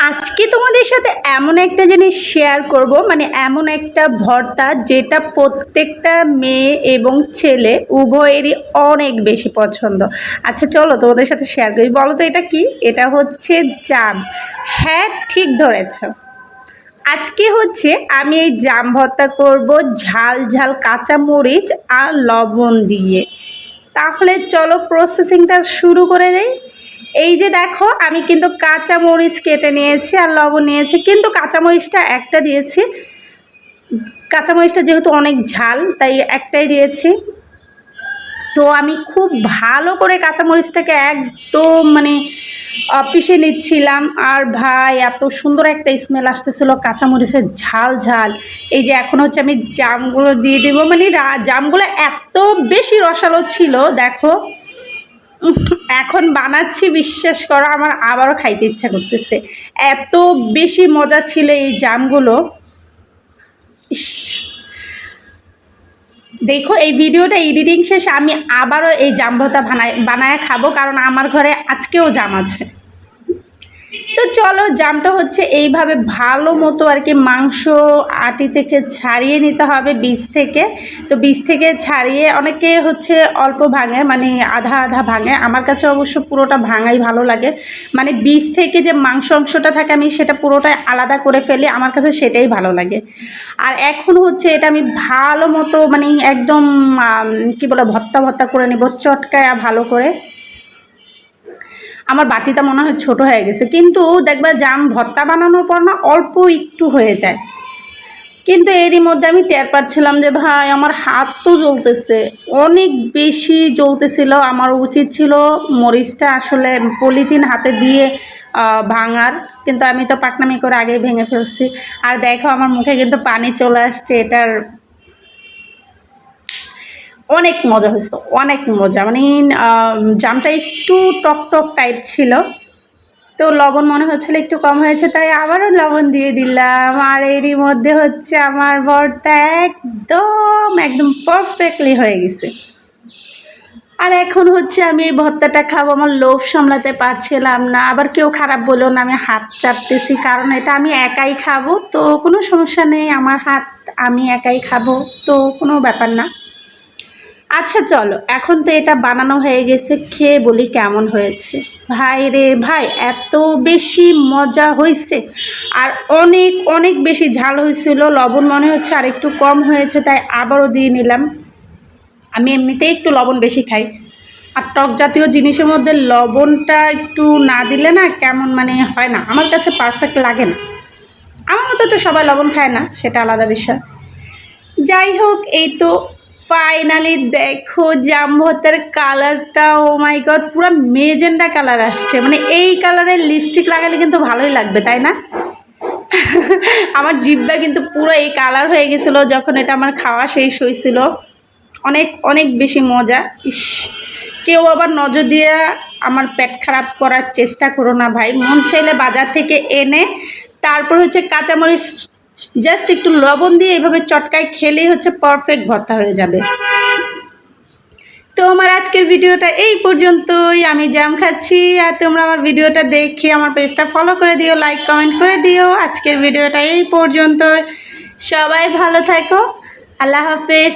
আজকে তোমাদের সাথে এমন একটা জিনিস শেয়ার করব, মানে এমন একটা ভর্তা যেটা প্রত্যেকটা মেয়ে এবং ছেলে উভয়েরই অনেক বেশি পছন্দ। আচ্ছা চলো তোমাদের সাথে শেয়ার করি। বলো তো এটা কি? এটা হচ্ছে জাম। হ্যাঁ, ঠিক ধরেছ। আজকে হচ্ছে আমি এই জাম ভর্তা করব ঝাল ঝাল কাঁচা মরিচ আর লবণ দিয়ে। তাহলে চলো প্রসেসিংটা শুরু করে দেই। এই যে দেখো, আমি কিন্তু কাঁচা মরিচ কেটে নিয়েছি আর লবণ নিয়েছি, কিন্তু কাঁচা মরিচটা একটা দিয়েছি। কাঁচা মরিচটা যেহেতু অনেক ঝাল তাই একটাই দিয়েছি। তো আমি খুব ভালো করে কাঁচা মরিচটাকে একদম মানে পিষে নিচ্ছিলাম। আর ভাই এত সুন্দর একটা স্মেল আসতেছিল কাঁচা মরিচের ঝাল ঝাল। এই যে এখন হচ্ছে আমি জামগুলো দিয়ে দেবো, মানে জামগুলো এত বেশি রসালো ছিল দেখো। এখন বানাচ্ছি, বিশ্বাস করো আমার আবারও খাইতে ইচ্ছা করতেছে, এত বেশি মজা ছিল এই জামগুলো। ইস, দেখো এই ভিডিওটা এডিটিং শেষে আমি আবারও এই জাম ভর্তা বানায় খাবো, কারণ আমার ঘরে আজকেও জাম আছে। তো চলো, জামটা হচ্ছে এইভাবে ভালো মতো আর কি মাংস আটি থেকে ছাড়িয়ে নিতে হবে, বীজ থেকে। তো বীজ থেকে ছাড়িয়ে অনেকে হচ্ছে অল্প ভাঙে, মানে আধা আধা ভাঙে। আমার কাছে অবশ্য পুরোটা ভাঙাই ভালো লাগে, মানে বীজ থেকে যে মাংস অংশটা থাকে আমি সেটা পুরোটাই আলাদা করে ফেলি, আমার কাছে সেটাই ভালো লাগে। আর এখন হচ্ছে এটা আমি ভালো মতো মানে একদম কি বলে ভর্তা ভর্তা করে নেব, চটকায়া ভালো করে। আমার বাটিটা মনে হয় ছোট হয়ে গেছে, কিন্তু দেখবা জাম ভর্তা বানানোর পর না অল্প একটু হয়ে যায়। কিন্তু এরই মধ্যে আমি টের পাচ্ছিলাম যে ভাই আমার হাত তো জ্বলতেছে, অনেক বেশি জ্বলতেছিল। আমার উচিত ছিল মরিচটা আসলে পলিথিন হাতে দিয়ে ভাঙার, কিন্তু আমি তো পাকনামি করে আগেই ভেঙে ফেলছি। আর দেখো আমার মুখে কিন্তু পানি চলে আসছে। এটার অনেক মজা হয়েছিল, অনেক মজা। মানে জামটা একটু টক টক টাইপ ছিল, তো লবণ মনে হচ্ছিল একটু কম হয়েছে, তাই আবারও লবণ দিয়ে দিলাম। আর এরই মধ্যে হচ্ছে আমার ভর্তা একদম একদম পারফেক্টলি হয়ে গেছে। আর এখন হচ্ছে আমি এই ভর্তাটা খাবো, আমার লোভ সামলাতে পারছিলাম না। আবার কেউ খারাপ বললো না, আমি হাত চাপতেছি, কারণ এটা আমি একাই খাবো, তো কোনো সমস্যা নেই। আমার হাত, আমি একাই খাবো, তো কোনো ব্যাপার না। আচ্ছা চলো, এখন তো এটা বানানো হয়ে গেছে, খেয়ে বলি কেমন হয়েছে। ভাই রে ভাই, এত বেশি মজা হয়েছে। আর অনেক অনেক বেশি ঝাল হয়েছিল, লবণ মনে হচ্ছে আর একটু কম হয়েছে, তাই আবারও দিয়ে নিলাম। আমি এমনিতেই একটু লবণ বেশি খাই, আর টক জাতীয় জিনিসের মধ্যে লবণটা একটু না দিলে না কেমন মানে হয় না, আমার কাছে পারফেক্ট লাগে না। আমার মতো তো সবাই লবণ খায় না, সেটা আলাদা বিষয়। যাই হোক, এই তো ফাইনালি দেখো জাম ভর্তার কালারটা, ও মাই গড, পুরো মেজেন্ডা কালার আসছে। মানে এই কালারের লিপস্টিক লাগালে কিন্তু ভালোই লাগবে, তাই না? আমার জিভটা কিন্তু পুরো এই কালার হয়ে গেছিলো যখন এটা আমার খাওয়া শেষ হয়েছিল। অনেক অনেক বেশি মজা। ইস, কেউ আবার নজর দিয়ে আমার পেট খারাপ করার চেষ্টা করো না ভাই। মন চাইলে বাজার থেকে এনে তারপর হচ্ছে কাঁচামরিচ জাস্ট একটু লবণ দিয়ে এভাবে চটকায় খেলেই হচ্ছে পারফেক্ট ভর্তা হয়ে যাবে। তো আমার আজকের ভিডিওটা এই পর্যন্তই। আমি জাম খাচ্ছি, আর তোমরা আমার ভিডিওটা দেখে আমার পেজটা ফলো করে দিও, লাইক কমেন্ট করে দিও। আজকের ভিডিওটা এই পর্যন্ত, সবাই ভালো থাকো, আল্লাহ হাফেজ।